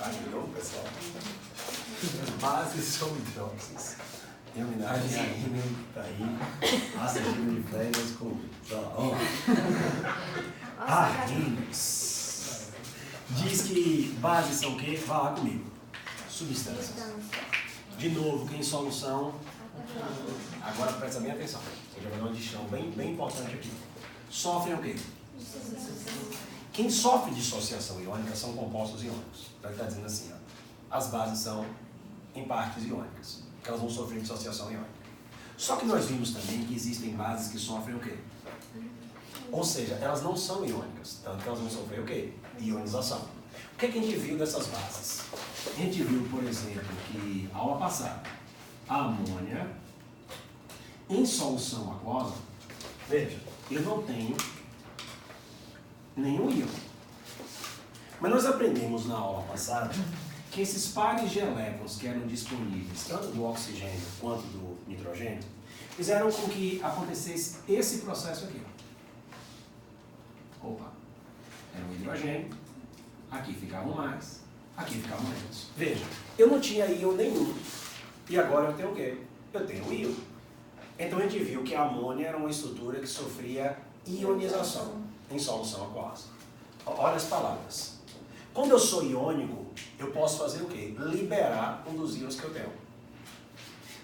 Tá de novo, pessoal? Bases são hidróxidos. Em homenagem a Emily, que tá aí, assistindo de férias com Arquímedes. Diz que bases são o quê? Vá lá comigo. Substâncias. De novo, que em solução. Agora presta bem atenção. Eu já vou dar uma adição bem importante aqui. Sofrem o quê? Quem sofre de dissociação iônica são compostos iônicos. Então ele está dizendo assim, ó, as bases são em partes iônicas, que elas vão sofrer dissociação iônica. Só que nós vimos também que existem bases que sofrem o quê? Ou seja, elas não são iônicas, tanto que elas vão sofrer o quê? Ionização. O que a gente viu dessas bases? A gente viu, por exemplo, que aula passada, a amônia em solução aquosa, veja, eu não tenho nenhum íon. Mas nós aprendemos na aula passada que esses pares de elétrons que eram disponíveis, tanto do oxigênio quanto do nitrogênio, fizeram com que acontecesse esse processo aqui. Opa, era um hidrogênio, aqui ficavam mais, aqui ficavam menos. Veja, eu não tinha íon nenhum, e agora eu tenho o quê? Eu tenho íon. Então a gente viu que a amônia era uma estrutura que sofria ionização em solução aquosa. Olha as palavras. Quando eu sou iônico, eu posso fazer o quê? Liberar um dos íons que eu tenho.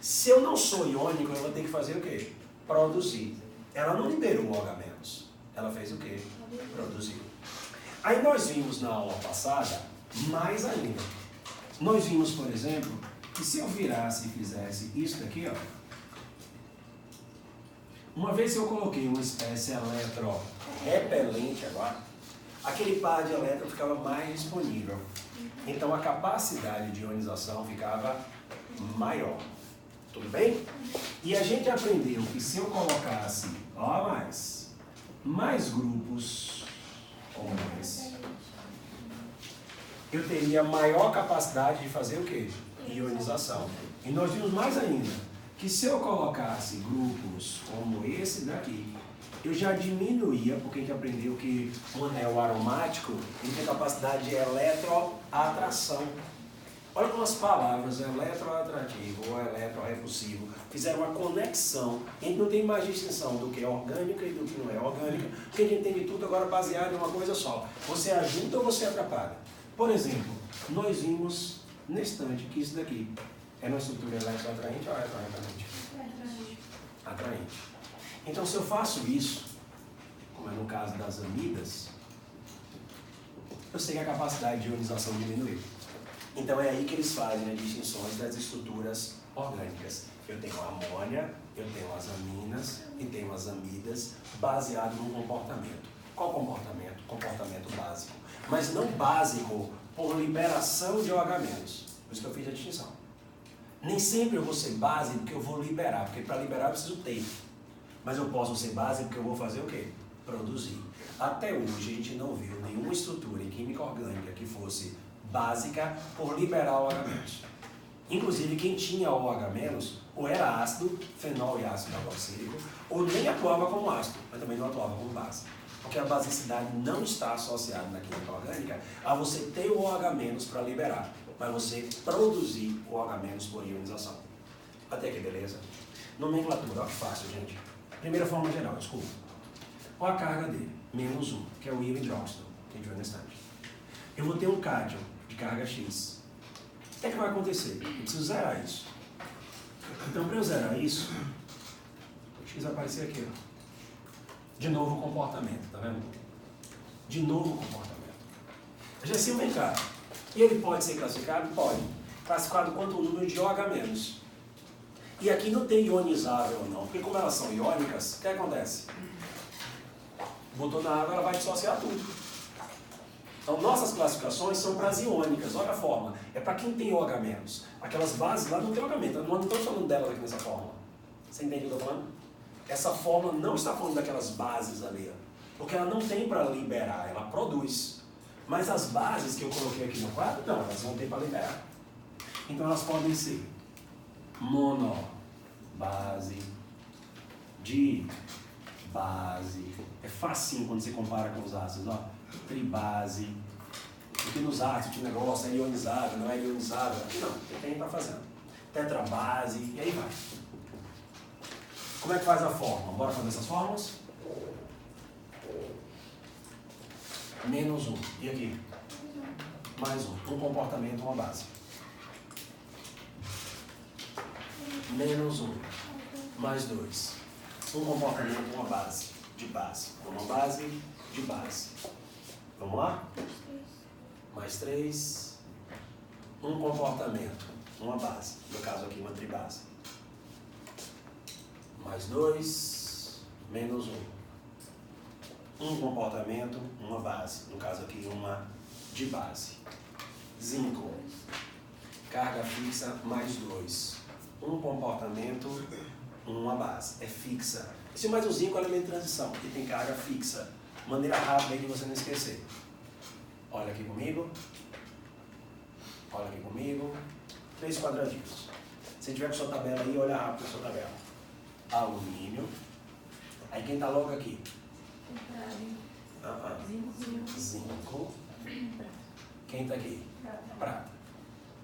Se eu não sou iônico, eu vou ter que fazer o quê? Produzir. Ela não liberou o OH-, ela fez o quê? Produziu. Aí nós vimos na aula passada, mais ainda. Nós vimos, por exemplo, que se eu virasse e fizesse isso daqui, ó, uma vez que eu coloquei uma espécie eletrorrepelente agora, aquele par de elétrons ficava mais disponível. Então a capacidade de ionização ficava maior. Tudo bem? E a gente aprendeu que se eu colocasse, ó, mais grupos como esse, eu teria maior capacidade de fazer o quê? Ionização. E nós vimos mais ainda, que se eu colocasse grupos como esse daqui, eu já diminuía, porque a gente aprendeu que o anel aromático ele tem capacidade de eletroatração. Olha como as palavras eletroatrativo ou eletrorepulsivo fizeram uma conexão. A gente não tem mais distinção do que é orgânica e do que não é orgânica, porque a gente entende tudo agora baseado em uma coisa só. Você ajuda ou você atrapalha? Por exemplo, nós vimos nesse instante que isso daqui é uma estrutura eletroatraente ou eletrorrepelente? Atraente. Então, se eu faço isso, como é no caso das amidas, eu sei que a capacidade de ionização diminuiu. Então, é aí que eles fazem as distinções das estruturas orgânicas. Eu tenho a amônia, eu tenho as aminas e tenho as amidas, baseado no comportamento. Qual comportamento? Comportamento básico. Mas não básico por liberação de OH-. Por isso que eu fiz a distinção. Nem sempre eu vou ser base porque eu vou liberar, porque para liberar eu preciso ter. Mas eu posso ser base porque eu vou fazer o quê? Produzir. Até hoje a gente não viu nenhuma estrutura em química orgânica que fosse básica por liberar OH-. Inclusive quem tinha OH-, ou era ácido, fenol e ácido carboxílico, ou nem atuava como ácido, mas também não atuava como base. Porque a basicidade não está associada na química orgânica a você ter o OH- para liberar, mas você produzir o OH- por ionização. Até aqui, beleza? Nomenclatura, olha que fácil, gente. Primeira forma geral, desculpa. Olha a carga dele, -1, que é o íon hidróxido, que a gente viu na estante. Eu vou ter um cátion de carga X. O que é que vai acontecer? Eu preciso zerar isso. Então, para eu zerar isso, o X vai aparecer aqui, ó. De novo o comportamento, tá vendo? De novo o comportamento. Gessil, vem cá. E ele pode ser classificado? Pode. Classificado quanto o número de OH-. E aqui não tem ionizável ou não, porque como elas são iônicas, o que acontece? Botou na água, ela vai dissociar tudo. Então nossas classificações são para as iônicas, olha a forma. É para quem tem OH-. Aquelas bases lá não tem OH-. Nós não estamos falando delas aqui nessa fórmula. Você entende o que eu estou falando? Essa fórmula não está falando daquelas bases ali, porque ela não tem para liberar, ela produz. Mas as bases que eu coloquei aqui no quadro, não, elas vão ter para liberar. Então elas podem ser monobase, dibase, é facinho quando você compara com os ácidos, ó. Tribase, Porque nos ácidos de negócio é ionizável, não é ionizável. Aqui não, aqui tem para fazendo. Tetrabase, e aí vai. Como é que faz a fórmula? Bora fazer essas fórmulas? Menos 1. E aqui? Mais 1. Um comportamento, uma base. Menos 1. Mais 2. Um comportamento, uma base. De base. Uma base de base. Vamos lá? Mais 3. Um comportamento, uma base. No caso aqui, uma tribase. Mais 2. Menos 1. Um comportamento, uma base. No caso aqui, uma de base. Zinco. Carga fixa, mais 2. Um comportamento, uma base. É fixa. Esse mais o zinco é elemento de transição, porque tem carga fixa. Maneira rápida aí de você não esquecer. Olha aqui comigo. Olha aqui comigo. 3 quadradinhos. Se tiver com sua tabela aí, olha rápido a sua tabela. Alumínio. Aí quem está logo aqui? Zinco. Quem está aqui? Prata.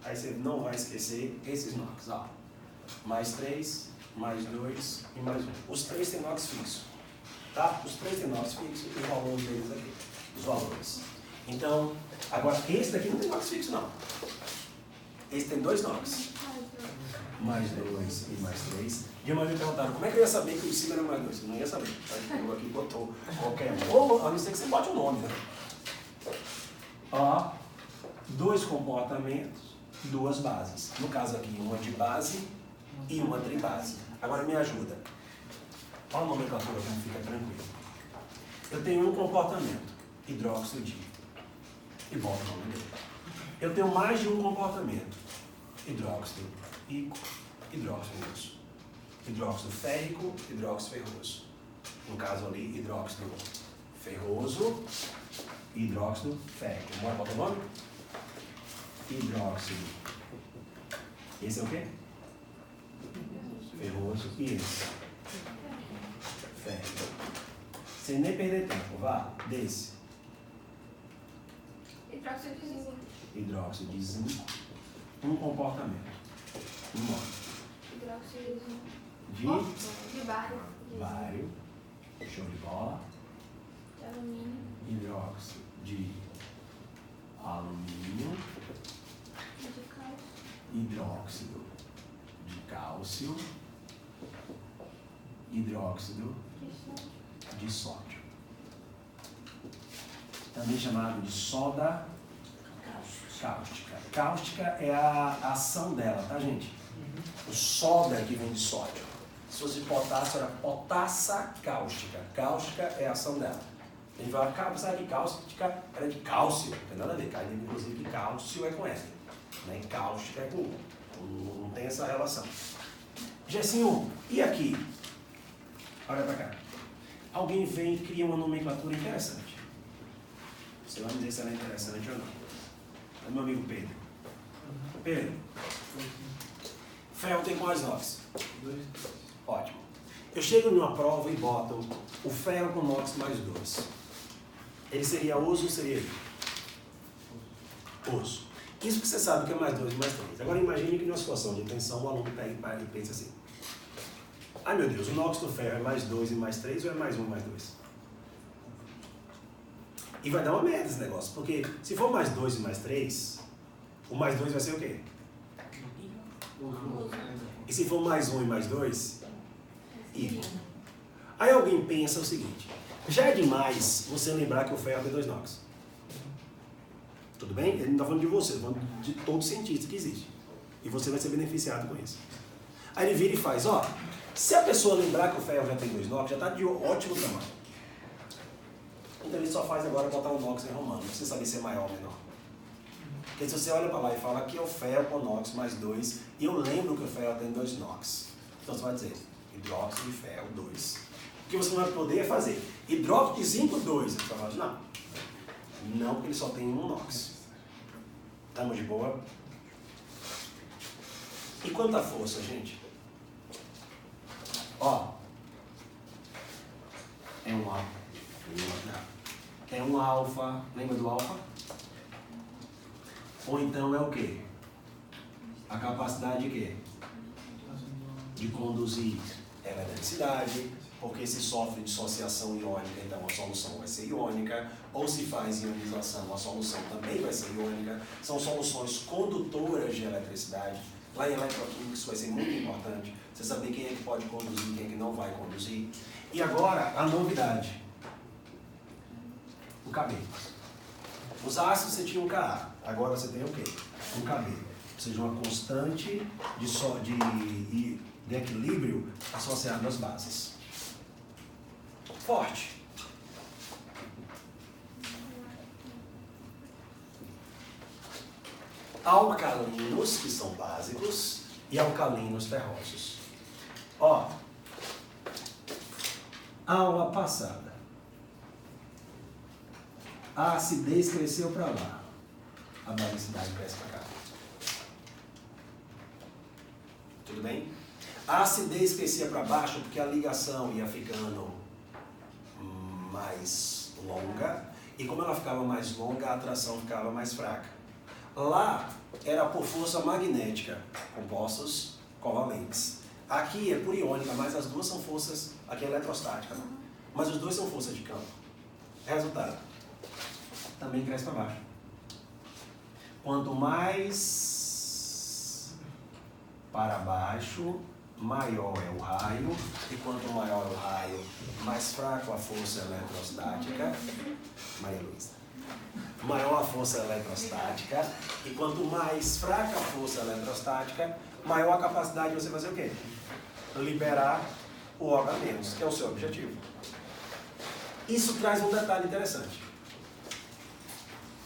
Aí você não vai esquecer esses inox, ó. Mais 3, mais 2 e mais 1. Os 3 têm inox fixo. Tá? Os 3 têm inox fixo e os valores deles aqui. Os valores. Então, agora esse daqui não tem inox fixo, não. Esse tem 2 inox. Mais 2 e mais 3. E uma vez me perguntaram, como é que eu ia saber que o de cima era mais 2? Eu não ia saber. Aí pegou aqui e botou qualquer um. Ou a não ser que você bote o nome, né? Ó, 2 comportamentos, 2 bases. No caso aqui, uma de base e uma tribase. Agora me ajuda. Olha a nomenclatura como fica tranquilo. Eu tenho um comportamento, hidróxido de, e bota o nome dele. Eu tenho mais de um comportamento, hidróxido ico, hidróxido ferroso. Hidróxido férrico, hidróxido ferroso. No caso ali, hidróxido ferroso e hidróxido férrico. Bora botar o nome? Hidróxido. Esse é o quê? Ferroso. E esse? Férrico. Sem nem perder tempo, vá. Desse. Hidróxido de zinco. Hidróxido de zinco. Um comportamento. Um nome. Hidróxido de zinco. De bário. bário. Show de bola. De alumínio. Hidróxido de alumínio. De cálcio. Hidróxido de cálcio. Hidróxido de sódio. Também chamado de soda cáustica. Cáustica é a ação dela, tá, gente? O soda que vem de sódio. Se fosse potássio, era potassa cáustica. Cáustica é a ação dela. A gente vai pensar que cáustica era de cálcio. Não tem nada a ver. Inclusive, que cálcio é com F. Né? Cáustica é com U. Não tem essa relação. Gessinho, e aqui? Olha pra cá. Alguém vem e cria uma nomenclatura interessante. Você vai me dizer se ela é interessante ou não. É meu amigo Pedro. Pedro. Ferro tem quais NOx? 2. Ótimo. Eu chego numa prova e boto o ferro com NOx mais 2. Ele seria oso ou seria ele? Oso. Isso que você sabe que é mais 2 e mais 3. Agora imagine que numa situação de tensão o aluno pega e pensa assim. Ai meu Deus, o NOx do ferro é mais 2 e mais 3 ou é mais 1 e mais 2? E vai dar uma merda esse negócio, porque se for mais 2 e mais 3, o mais 2 vai ser o quê? E se for mais 1 e mais 2? I. Aí alguém pensa o seguinte, já é demais você lembrar que o ferro tem 2 NOx. Tudo bem? Ele não está falando de você, está falando de todo cientista que existe. E você vai ser beneficiado com isso. Aí ele vira e faz, ó, se a pessoa lembrar que o ferro já tem 2 NOx, já está de ótimo tamanho. Então ele só faz agora botar o NOx em romano, não precisa saber se é maior ou menor. Porque se você olha para lá e fala que é o ferro com NOx mais 2, e eu lembro que o ferro tem 2 NOx. Então você vai dizer, hidróxido de ferro 2. O que você não vai poder é fazer hidróxido de zinco 2. Você vai falar, não, porque ele só tem 1 NOx. Estamos de boa? E quanta força, gente? Ó, é um alfa. É um alfa. Lembra do alfa? Ou então é o quê? A capacidade de quê? De conduzir eletricidade, porque se sofre dissociação iônica, então a solução vai ser iônica, ou se faz ionização, a solução também vai ser iônica. São soluções condutoras de eletricidade. Lá em eletroquímica isso vai ser muito importante. Você saber quem é que pode conduzir, quem é que não vai conduzir. E agora, a novidade. O KB. Os ácidos você tinha um Ka, agora você tem o quê? Um KB. Ou seja, uma constante de equilíbrio associado às bases. Forte. Alcalinos, que são básicos, e alcalinos ferrosos. Ó, aula passada, a acidez cresceu para lá, a basicidade cresce para cá. Tudo bem? A acidez crescia para baixo porque a ligação ia ficando mais longa, e como ela ficava mais longa, a atração ficava mais fraca. Lá era por força magnética, compostos covalentes. Aqui é por iônica, mas as duas são forças, aqui é eletrostática, né? Mas os dois são forças de campo. Resultado, também cresce para baixo. Quanto mais para baixo, maior é o raio, e quanto maior o raio, mais fraco a força eletrostática. Maria Luísa. Maior a força eletrostática, e quanto mais fraca a força eletrostática, maior a capacidade de você fazer o quê? Liberar o OH-, que é o seu objetivo. Isso traz um detalhe interessante.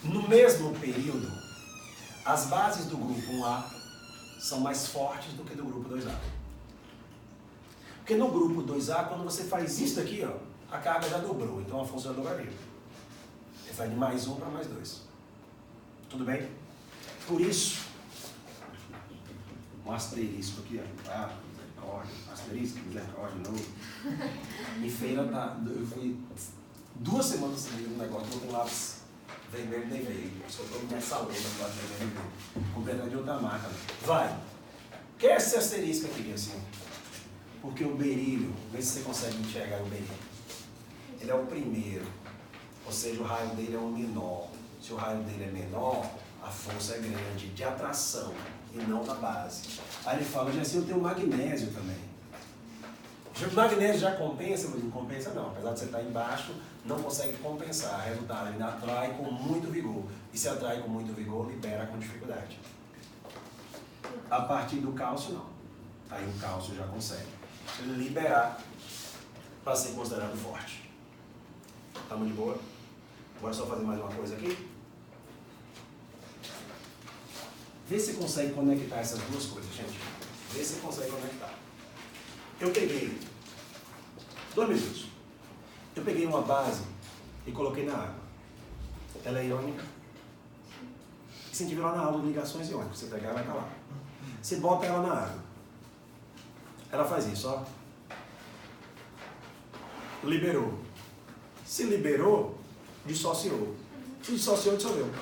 No mesmo período, as bases do grupo 1A são mais fortes do que do grupo 2A. Porque no grupo 2A, quando você faz isso aqui, ó, a carga já dobrou, então a força já dobraria. Ele vai de mais 1 para mais 2. Tudo bem? Por isso, um asterisco aqui, ó. Ah, misericórdia. Asterisco, misericórdia, não. Em feira, eu fui 2 semanas seguidas no negócio, não tem lápis vermelho nem veio. Só estou nessa luta com lápis vermelho. Comprei de outra marca. Vai. Que é esse asterisco aqui, assim? Porque o berílio, vê se você consegue enxergar o berílio. Ele é o primeiro. Ou seja, o raio dele é o menor. Se o raio dele é menor, a força é grande de atração e não da base. Aí ele fala, assim, eu tenho magnésio também. O magnésio já compensa, mas não compensa não. Apesar de você estar embaixo, não consegue compensar. Resultado, ele atrai com muito vigor. E se atrai com muito vigor, libera com dificuldade. A partir do cálcio, não. Aí o cálcio já consegue liberar para ser considerado forte. Estamos de boa? Agora só fazer mais uma coisa aqui. Vê se consegue conectar essas duas coisas, gente. Vê se consegue conectar. Eu peguei 2 minutos. Eu peguei uma base e coloquei na água. Ela é iônica. Se a gente viu lá na aula de ligações iônicas, você pegar, vai estar lá. Você bota ela na água. Ela faz isso, ó. Liberou. Se liberou, dissociou. Se dissociou, dissolveu.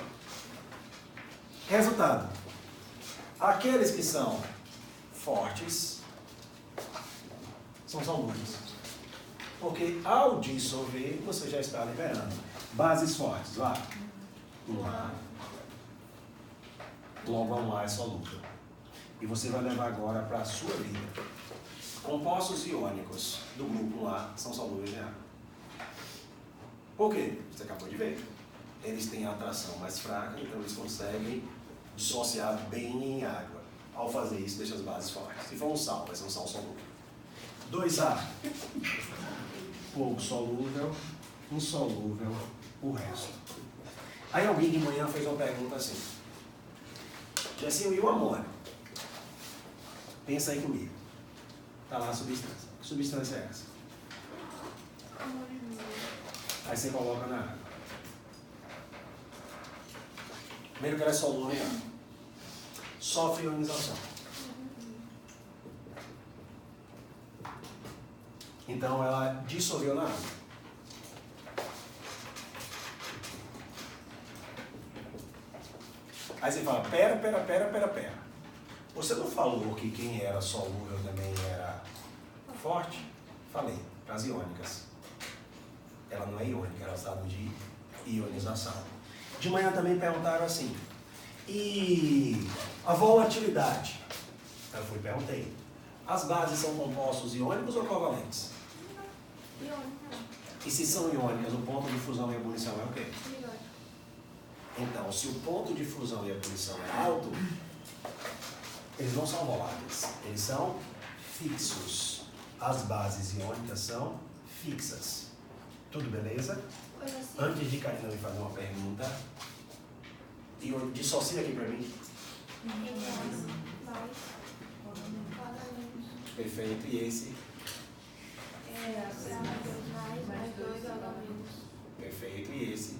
Resultado. Aqueles que são fortes são solúveis. Porque ao dissolver, você já está liberando. Bases fortes, lá. 1A. Logo a 1A é solúvel. E você vai levar agora para a sua vida. Compostos iônicos do grupo 1A são solúveis em água. Por quê? Você acabou de ver. Eles têm a atração mais fraca, então eles conseguem dissociar bem em água. Ao fazer isso, deixa as bases fortes. Se for um sal, vai ser um sal solúvel. 2A, pouco solúvel, insolúvel, o resto. Aí alguém de manhã fez uma pergunta assim. Jessinho, e o amônio? Pensa aí comigo. Está lá a substância. Que substância é essa? Aí você coloca na água. Primeiro que ela é solúvel em água. Sofre ionização. Então ela dissolveu na água. Aí você fala, pera. Você não falou que quem era solúvel também era forte? Falei, as iônicas. Ela não é iônica, ela é estado de ionização. De manhã também perguntaram assim, e a volatilidade? Eu fui e perguntei, as bases são compostos iônicos ou covalentes? Iônica. E se são iônicas, o ponto de fusão e ebulição é o quê? Iônica. Então, se o ponto de fusão e ebulição é alto, eles não são voláteis, eles são fixos. As bases iônicas são fixas. Tudo beleza? Coisa assim. Antes de Karina me fazer uma pergunta, dissocia aqui para mim. Mais. Quadramentos. Perfeito. E esse? Mais 2 H menos. Perfeito. E esse?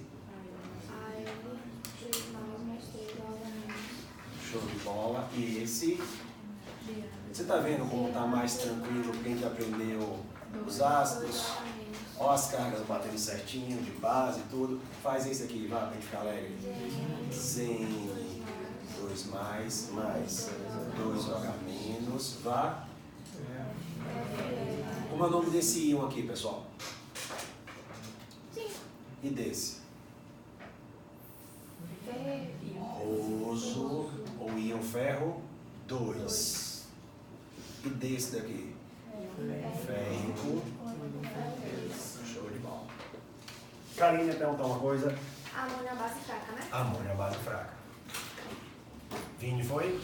AL 3 mais 3 H menos. Show de bola. E esse? Você está vendo como está mais tranquilo quem já aprendeu os ácidos? Ó as cargas batendo certinho, de base e tudo. Faz esse aqui, vá, pra gente ficar alegre. Zen, 2 mais 2 H menos, vá. Como é o nome desse íon aqui, pessoal? Sim. E desse? Ferroso. Roso, ou íon ferro, 2. E desse daqui? Férrico. Show de bola. Karine, perguntar uma coisa. Amônia base fraca, né? Amônia, base fraca. Vini foi?